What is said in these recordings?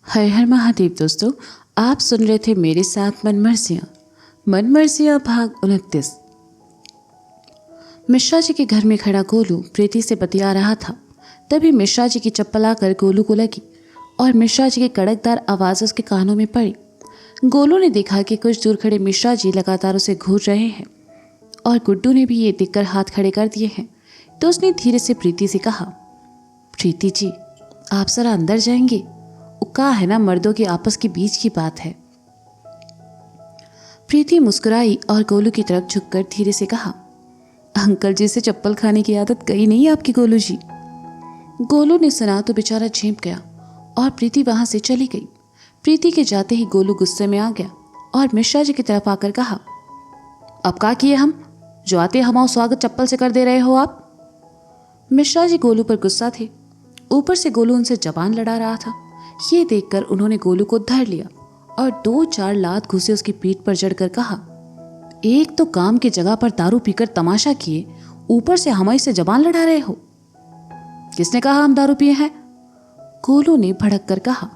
हर हर महादेव दोस्तों, आप सुन रहे थे मेरे साथ मनमर्जियाँ भाग 29। मिश्रा जी के घर में खड़ा गोलू प्रीति से बतिया रहा था। तभी मिश्रा जी की चप्पल आकर गोलू को लगी और मिश्रा जी की कड़कदार आवाज़ उसके कानों में पड़ी। गोलू ने देखा कि कुछ दूर खड़े मिश्रा जी लगातार उसे घूर रहे हैं और गुड्डू ने भी ये देखकर हाथ खड़े कर दिए हैं। तो उसने धीरे से प्रीति से कहा, प्रीति जी आप जरा अंदर जाएंगे? कहा है ना, मर्दों के आपस के बीच की बात है। प्रीति मुस्कुराई और गोलू की तरफ झुककर धीरे से कहा, अंकल जी से चप्पल खाने की आदत गई नहीं आपकी गोलू जी। गोलू ने सुना तो बेचारा झेंप गया और प्रीति वहां से चली गई। प्रीति के जाते ही गोलू गुस्से में आ गया और मिश्रा जी की तरफ आकर कहा, अब क्या किए हम, जो आते हमारा स्वागत चप्पल से कर दे रहे हो आप? मिश्रा जी गोलू पर गुस्सा थे, ऊपर से गोलू उनसे जबान लड़ा रहा था। ये देखकर उन्होंने गोलू को धर लिया और 2-4 लात घुसे उसकी पीठ पर जड़कर कहा, एक तो काम की जगह पर दारू पीकर तमाशा किए, ऊपर से हमारी से जबान लड़ा रहे हो। किसने कहा हम दारू पिए हैं? गोलू ने भड़क कर कहा।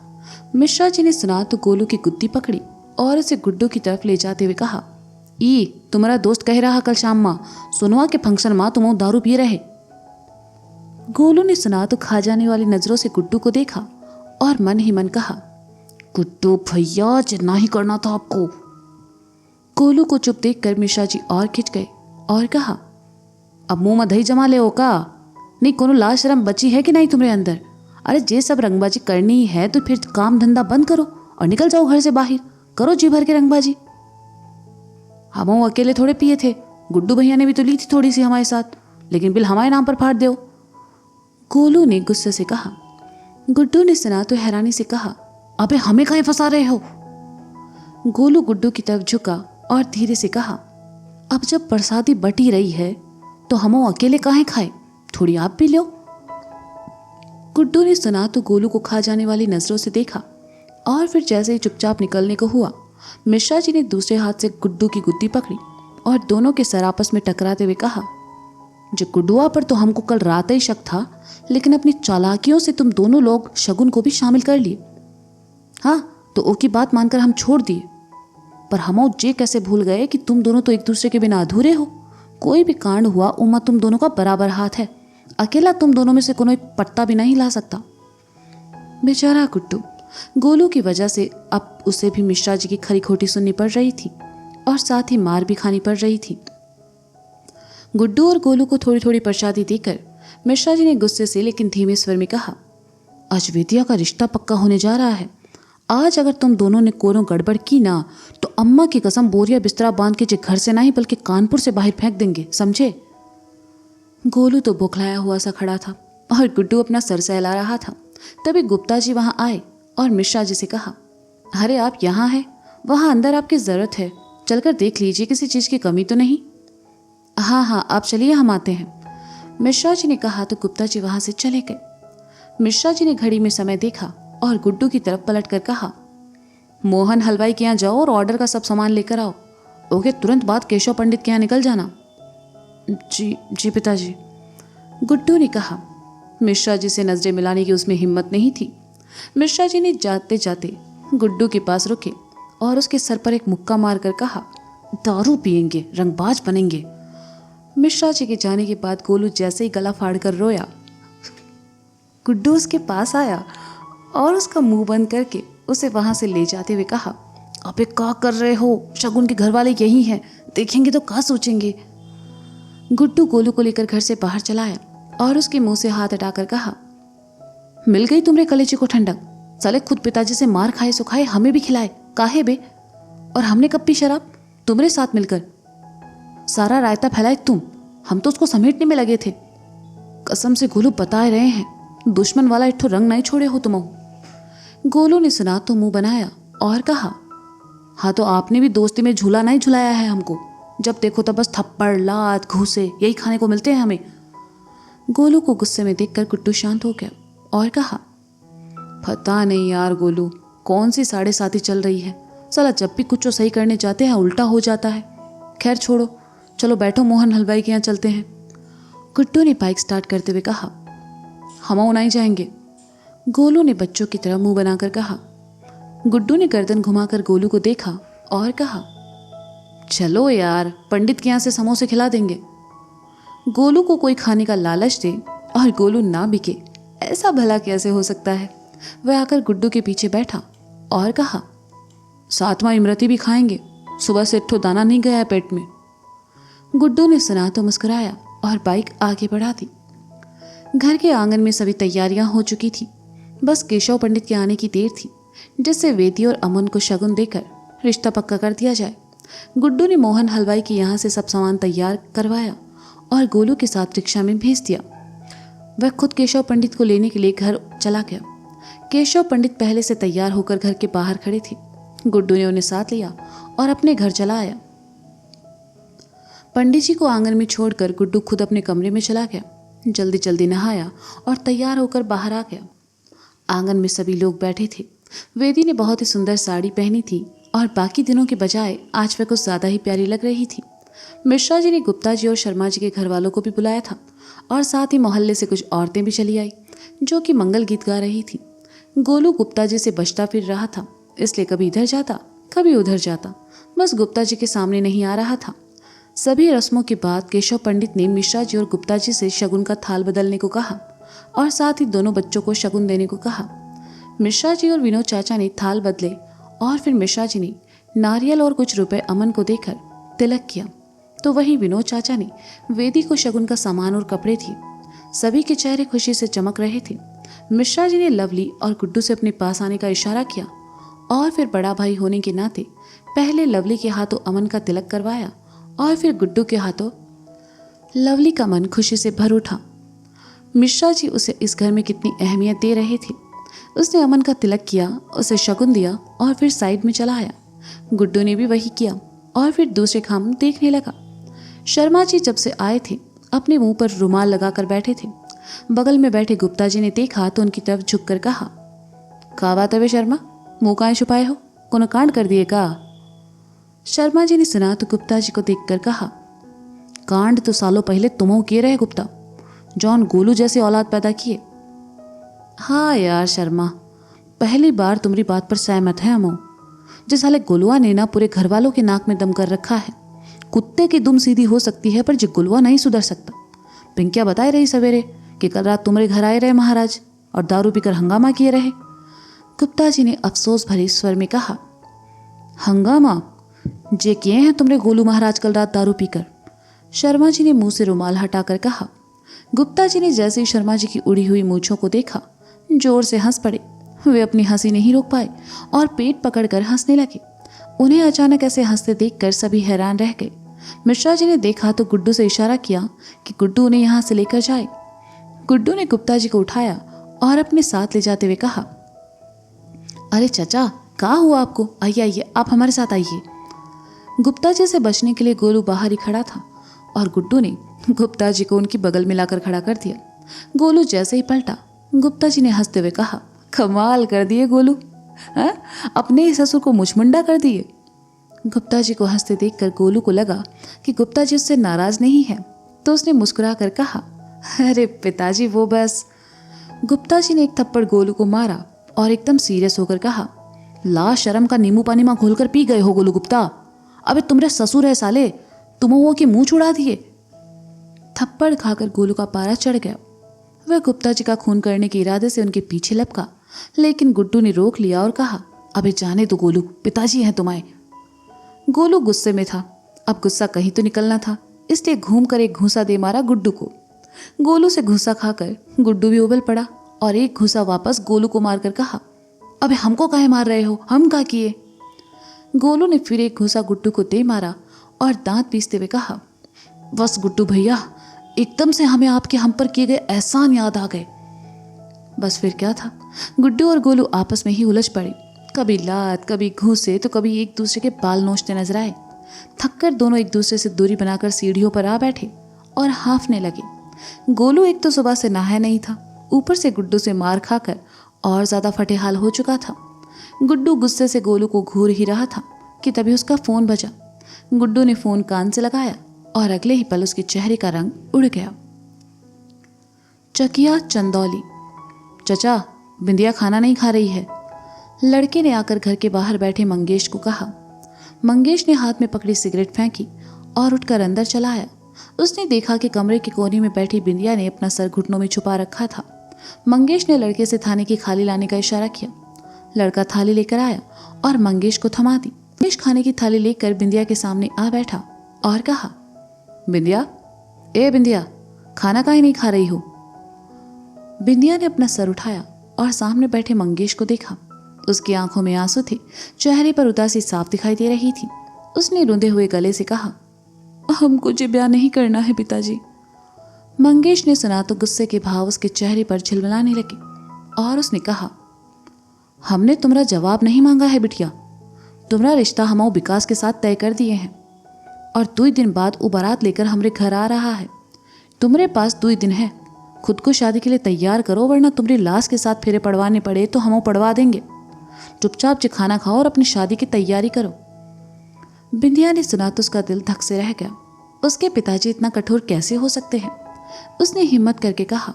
मिश्रा जी ने सुना तो गोलू की गुद्दी पकड़ी और उसे गुड्डू की तरफ ले जाते हुए कहा, ई तुम्हारा दोस्त कह रहा कल शाम माँ सोनुआ के फंक्शन माँ तुम दारू पी रहे। गोलू ने सुना तो खा जाने वाली नजरों से गुड्डू को देखा और मन ही मन कहा, गुड्डू भैया जितना ही करना था आपको। गोलू को चुप देखकर मिश्रा जी और खिंच गए और कहा, अब मुंह में दही जमा ले हो का? नहीं कोनो लाज शर्म बची है कि नहीं तुम्हारे अंदर? अरे जे सब रंगबाजी करनी ही है तो फिर काम धंधा बंद करो और निकल जाओ घर से बाहर, करो जी भर के रंगबाजी। हम अकेले थोड़े पिए थे, गुड्डू भैया ने भी तो ली थी थोड़ी सी हमारे साथ, लेकिन बिल हमारे नाम पर फाड़ दो। गोलू ने गुस्से से कहा। गुड्डू ने सुना तो हैरानी से कहा, अबे हमें कहीं फंसा रहे हो? गोलू गुड्डू की तरफ झुका और धीरे से कहा, अब जब प्रसादी बट ही रही है तो हम अकेले काहे खाए, थोड़ी आप भी लो। गुड्डू ने सुना तो गोलू को खा जाने वाली नजरों से देखा और फिर जैसे ही चुपचाप निकलने को हुआ, मिश्रा जी ने दूसरे हाथ से गुड्डू की गुद्दी पकड़ी और दोनों के सर आपस में टकराते हुए कहा, जो गुड्डुआ पर तो हमको कल रात ही शक था, लेकिन अपनी चालाकियों से तुम दोनों लोग शगुन को भी शामिल कर लिए। हाँ तो ओकी बात मानकर हम छोड़ दिए, पर हम जे कैसे भूल गए कि तुम दोनों तो एक दूसरे के बिना अधूरे हो। कोई भी कांड हुआ उमा तुम दोनों का बराबर हाथ है, अकेला तुम दोनों में से कोई पत्ता भी नहीं ला सकता। बेचारा गुड्डू, गोलू की वजह से अब उसे भी मिश्रा जी की खरी खोटी सुननी पड़ रही थी और साथ ही मार भी खानी पड़ रही थी। गुड्डू और गोलू को थोड़ी थोड़ी प्रसादी देकर मिश्रा जी ने गुस्से से लेकिन धीमे स्वर में कहा, आज विद्या का रिश्ता पक्का होने जा रहा है। आज अगर तुम दोनों ने कोनो गड़बड़ की ना तो अम्मा की कसम बोरिया बिस्तरा बांध के जे घर से नहीं बल्कि कानपुर से बाहर फेंक देंगे, समझे? गोलू तो बौखलाया हुआ सा खड़ा था और गुड्डू अपना सर सहला रहा था। तभी गुप्ता जी वहां आए और मिश्रा जी से कहा, अरे आप यहाँ हैं, वहां अंदर आपकी जरूरत है, चलकर देख लीजिए किसी चीज की कमी तो नहीं। हाँ हाँ आप चलिए, हम आते हैं, मिश्रा जी ने कहा तो गुप्ता जी वहां से चले गए। मिश्रा जी ने घड़ी में समय देखा और गुड्डू की तरफ पलट कर कहा, मोहन हलवाई के यहाँ जाओ और ऑर्डर का सब सामान लेकर आओ। ओके, तुरंत बाद केशव पंडित के यहाँ निकल जाना। जी पिताजी, गुड्डू ने कहा। मिश्रा जी से नजरें मिलाने की उसमें हिम्मत नहीं थी। मिश्रा जी ने जाते जाते गुड्डू के पास रुके और उसके सर पर एक मुक्का मारकर कहा, दारू पिएंगे, रंगबाज बनेंगे। मिश्रा जी के जाने के बाद गोलू जैसे ही गला फाड़कर रोया, गुड्डू उसके पास आया और उसका मुंह बंद करके उसे वहां से ले जाते हुए कहा, अबे क्या कर रहे हो, शगुन के घर वाले यही हैं, देखेंगे तो क्या सोचेंगे। गुड्डू गोलू को लेकर घर से बाहर चला आया और उसके मुंह से हाथ हटाकर कहा, मिल गई तुम्हारे कलेजे को ठंडक, साले खुद पिताजी से मार खाए सुखाए हमें भी खिलाए, काहे बे? और हमने कब पी शराब? तुम्हारे साथ मिलकर सारा रायता फैलाए तुम, हम तो उसको समेटने में लगे थे। कसम से गोलू बता रहे हैं, दुश्मन वाला इट्ठो रंग नहीं छोड़े हो तुम। गोलू ने सुना तो मुंह बनाया और कहा, हाँ तो आपने भी दोस्ती में झूला नहीं झुलाया है हमको, जब देखो तब बस थप्पड़ लात घूसे यही खाने को मिलते हैं हमें। गोलू को गुस्से में देखकर गुड्डू शांत हो गया और कहा, पता नहीं यार गोलू, कौन सी 7:30 चल रही है, साला जब भी कुछ सही करने जाते हैं उल्टा हो जाता है। खैर छोड़ो, चलो बैठो, मोहन हलवाई के यहाँ चलते हैं। गुड्डू ने बाइक स्टार्ट करते हुए कहा, हम नहीं जाएंगे। गोलू ने बच्चों की तरह मुंह बनाकर कहा, गुड्डू ने गर्दन घुमाकर गोलू को देखा और कहा, चलो यार, पंडित के यहाँ से समोसे खिला देंगे। गोलू को कोई खाने का लालच दे और गोलू ना बिके, ऐसा भला कैसे हो सकता है। वह आकर गुड्डू के पीछे बैठा और कहा, सातवां इमरती भी खाएंगे, सुबह से एक ठो दाना नहीं गया है पेट में। गुड्डू ने सुना तो मुस्कुराया और बाइक आगे बढ़ा दी। घर के आंगन में सभी तैयारियां हो चुकी थी। बस केशव पंडित के आने की देर थी, जिससे वेदी और अमन को शगुन देकर रिश्ता पक्का कर दिया जाए। गुड्डू ने मोहन हलवाई के यहाँ से सब सामान तैयार करवाया और गोलू के साथ रिक्शा में भेज दिया। वह खुद केशव पंडित को लेने के लिए घर चला गया। केशव पंडित पहले से तैयार होकर घर के बाहर खड़े थे। गुड्डू ने उन्हें साथ लिया और अपने घर चला आया। पंडित जी को आंगन में छोड़कर गुड्डू खुद अपने कमरे में चला गया। जल्दी जल्दी नहाया और तैयार होकर बाहर आ गया। आंगन में सभी लोग बैठे थे। वेदी ने बहुत ही सुंदर साड़ी पहनी थी और बाकी दिनों के बजाय आज वह कुछ ज़्यादा ही प्यारी लग रही थी। मिश्रा जी ने गुप्ता जी और शर्मा जी के घर वालों को भी बुलाया था और साथ ही मोहल्ले से कुछ औरतें भी चली आई जो कि मंगल गीत गा रही थी। गोलू गुप्ता जी से बचता फिर रहा था, इसलिए कभी इधर जाता कभी उधर जाता, बस गुप्ता जी के सामने नहीं आ रहा था। सभी रस्मों के बाद केशव पंडित ने मिश्रा जी और गुप्ता जी से शगुन का थाल बदलने को कहा और साथ ही दोनों बच्चों को शगुन देने को कहा। मिश्रा जी और विनोद चाचा ने थाल बदले और फिर मिश्रा जी ने नारियल और कुछ रुपए अमन को देकर तिलक किया, तो वहीं विनोद चाचा ने वेदी को शगुन का सामान और कपड़े दिए। सभी के चेहरे खुशी से चमक रहे थे। मिश्रा जी ने लवली और गुड्डू से अपने पास आने का इशारा किया और फिर बड़ा भाई होने के नाते पहले लवली के हाथों अमन का तिलक करवाया और फिर गुड्डू के हाथों। लवली का मन खुशी से भर उठा। मिश्रा जी उसे इस घर में कितनी अहमियत दे रहे थे। उसने अमन का तिलक किया, उसे शगुन दिया और फिर साइड में चला आया। गुड्डू ने भी वही किया और फिर दूसरे खाम देखने लगा। शर्मा जी जब से आए थे अपने मुंह पर रुमाल लगाकर बैठे थे। बगल में बैठे गुप्ता जी ने देखा तो उनकी तरफ झुककर कहा, का बात है वे शर्मा, मुंह काहे छुपाए हो, कोनो कांड कर दिए का? शर्मा जी ने सुना तो गुप्ता जी को देखकर कहा, कांड तो सालों पहले तुम किए रहे गुप्ता, जॉन गोलू जैसे औलाद पैदा किए। हाँ यार शर्मा, पहली बार तुम्हारी बात पर सहमत है हम। जिस साले गोलुआ ने ना पूरे घर वालों के नाक में दम कर रखा है। कुत्ते की दुम सीधी हो सकती है पर जो गोलुआ नहीं सुधर सकता। पिंकिया बताई रही सवेरे कि कल रात तुम्हारे घर आए रहे महाराज और दारू पीकर हंगामा किए रहे। गुप्ता जी ने अफसोस भरे स्वर में कहा, हंगामा जे किए हैं तुमरे गोलू महाराज कल रात दारू पीकर? शर्मा जी ने मुंह से रुमाल हटाकर कहा। गुप्ता जी ने जैसे ही शर्मा जी की उड़ी हुई मूंछों को देखा जोर से हंस पड़े। वे अपनी हंसी नहीं रोक पाए और पेट पकड़कर हंसने लगे। उन्हें अचानक ऐसे हंसते देखकर सभी हैरान रह गए। मिश्रा जी ने देखा तो गुड्डू से इशारा किया कि गुड्डू उन्हें यहाँ से लेकर जाए। गुड्डू ने गुप्ता जी को उठाया और अपने साथ ले जाते हुए कहा, अरे चाचा, कहाँ हुआ आपको? आइए आइए, आप हमारे साथ आइए। गुप्ता जी से बचने के लिए गोलू बाहर ही खड़ा था और गुड्डू ने गुप्ता जी को उनकी बगल में लाकर खड़ा कर दिया। गोलू जैसे ही पलटा, गुप्ता जी ने हंसते हुए कहा, कमाल कर दिए गोलू, अपने ही ससुर को मुचमुंडा कर दिए। गुप्ता जी को हंसते देखकर गोलू को लगा कि गुप्ता जी उससे नाराज नहीं है, तो उसने मुस्कुरा कर कहा, अरे पिताजी वो बस। गुप्ता जी ने एक थप्पड़ गोलू को मारा और एकदम सीरियस होकर कहा, ला शर्म का नींबू पानी में घोलकर पी गए हो गोलू गुप्ता। अबे तुम्हारे ससुर है साले, तुम वो के मुंह छुड़ा दिए। थप्पड़ खाकर गोलू का पारा चढ़ गया। वह गुप्ता जी का खून करने के इरादे से उनके पीछे लपका, लेकिन गुड्डू ने रोक लिया और कहा, अबे जाने दो गोलू, पिताजी हैं तुम्हारे। गोलू गुस्से में था। अब गुस्सा कहीं तो निकलना था, इसलिए घूमकर एक घूंसा दे मारा गुड्डू को। गोलू से घूंसा खाकर गुड्डू भी उबल पड़ा और एक घूंसा वापस गोलू को मारकर कहा, अबे हमको काहे मार रहे हो, हम क्या किए? गोलू ने फिर एक घूंसा गुड्डू को दे मारा और दांत पीसते हुए कहा, बस गुड्डू भैया, एकदम से हमें आपके हम पर किए गए एहसान याद आ गए। बस फिर क्या था, गुड्डू और गोलू आपस में ही उलझ पड़े। कभी लात, कभी घूंसे, तो कभी एक दूसरे के बाल नोचते नजर आए। थककर दोनों एक दूसरे से दूरी बनाकर सीढ़ियों पर आ बैठे और हांफने लगे। गोलू एक तो सुबह से नहाया नहीं था, ऊपर से गुड्डू से मार खाकर और ज्यादा फटेहाल हो चुका था। गुड्डू गुस्से से गोलू को घूर ही रहा था कि तभी उसका फोन बजा। गुड्डू ने फोन कान से लगाया और अगले ही पल उसके चेहरे का रंग उड़ गया। चकिया चंदौली। चचा, बिंदिया खाना नहीं खा रही है। लड़के ने आकर घर के बाहर बैठे मंगेश को कहा। मंगेश ने हाथ में पकड़ी सिगरेट फेंकी और उठकर अंदर चला आया। उसने देखा कि कमरे के कोने में बैठी बिंदिया ने अपना सर घुटनों में छुपा रखा था। मंगेश ने लड़के से थाने की थाली लाने का इशारा किया। लड़का थाली लेकर आया और मंगेश को थमा दी। मंगेश खाने की थाली लेकर बिंदिया के सामने आ बैठा और कहा, बिंदिया, ए बिंदिया, खाना काहे नहीं खा रही हो? बिंदिया ने अपना सर उठाया और सामने बैठे मंगेश को देखा। उसकी आंखों में आंसू थे, चेहरे पर उदासी साफ दिखाई दे रही थी। उसने रुंधे हुए गले से कहा, हमको जी ब्याह नहीं करना है पिताजी। मंगेश ने सुना तो गुस्से के भाव उसके चेहरे पर झिलमिलाने लगे और उसने कहा, हमने तुम्हारा जवाब नहीं मांगा है बिटिया। तुम्हारा रिश्ता हम विकास के साथ तय कर दिए हैं और 2 दिन बाद वो बारात लेकर हमारे घर आ रहा है। तुम्हारे पास 2 दिन है, खुद को शादी के लिए तैयार करो, वरना तुम्हारी लाश के साथ फेरे पड़वाने पड़े तो हम पड़वा देंगे। चुपचाप से खाना खाओ और अपनी शादी की तैयारी करो। बिंदिया ने सुना तो उसका दिल धक से रह गया। उसके पिताजी इतना कठोर कैसे हो सकते हैं? उसने हिम्मत करके कहा,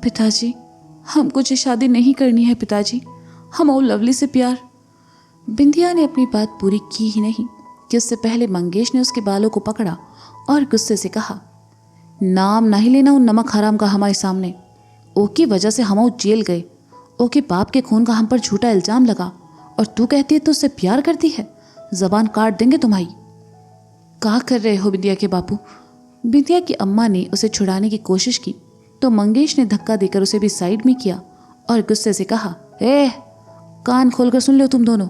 पिताजी, हमको ये शादी नहीं करनी है पिताजी, हम और लवली से प्यार। बिंदिया ने अपनी बात पूरी की ही नहीं कि उससे पहले मंगेश ने उसके बालों को पकड़ा और गुस्से से कहा, नाम नहीं लेना उन नमक हराम का हमारे सामने। ओकी वजह से हम जेल गए, ओके बाप के खून का हम पर झूठा इल्जाम लगा और तू कहती है तो उससे प्यार करती है, जबान काट देंगे तुम्हारी। क्या कर रहे हो बिंदिया के बापू? बिंदिया की अम्मा ने उसे छुड़ाने की कोशिश की तो मंगेश ने धक्का देकर उसे भी साइड में किया और गुस्से से कहा, कान खोलकर सुन लो तुम दोनों,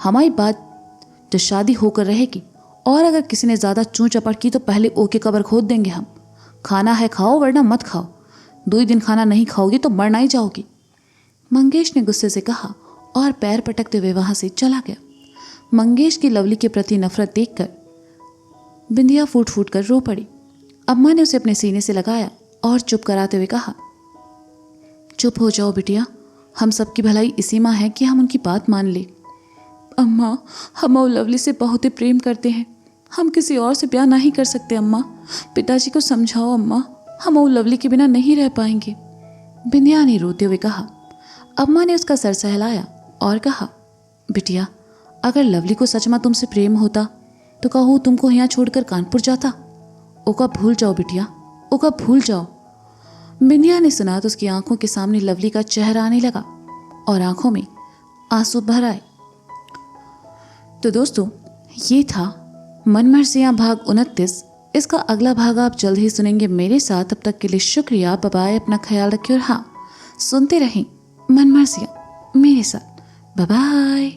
हमारी बात तो शादी होकर रहेगी और अगर किसी ने ज्यादा चूं चपड़ की तो पहले ओके कब्र खोद देंगे हम। खाना है खाओ वरना मत खाओ, 2 दिन खाना नहीं खाओगी तो मरना ही जाओगी। मंगेश ने गुस्से से कहा और पैर पटकते हुए वहां से चला गया। मंगेश की लवली के प्रति नफरत देखकर बिंदिया फूट फूट कर रो पड़ी। अम्मा ने उसे अपने सीने से लगाया और चुप कराते हुए कहा, चुप हो जाओ बिटिया, हम सबकी भलाई इसी माँ है कि हम उनकी बात मान ले। अम्मा, हम और लवली से बहुत ही प्रेम करते हैं, हम किसी और से ब्याह नहीं कर सकते अम्मा। पिताजी को समझाओ अम्मा, हम और लवली के बिना नहीं रह पाएंगे। बिंदिया ने रोते हुए कहा। अम्मा ने उसका सर सहलाया और कहा, बिटिया, अगर लवली को सच में तुमसे प्रेम होता तो कहूँ तुमको यहाँ छोड़कर कानपुर जाता। ओका भूल जाओ बिटिया, ओका भूल जाओ। बिंदिया ने सुना तो उसकी आंखों के सामने लवली का चेहरा आने लगा और आंखों में आंसू भर आए। तो दोस्तों, ये था मनमर्जियाँ भाग 29। इसका अगला भाग आप जल्द ही सुनेंगे मेरे साथ। तब तक के लिए शुक्रिया, बाय बाय, अपना ख्याल रखिए और हाँ, सुनते रहें मनमर्जियाँ मेरे साथ। Bye bye.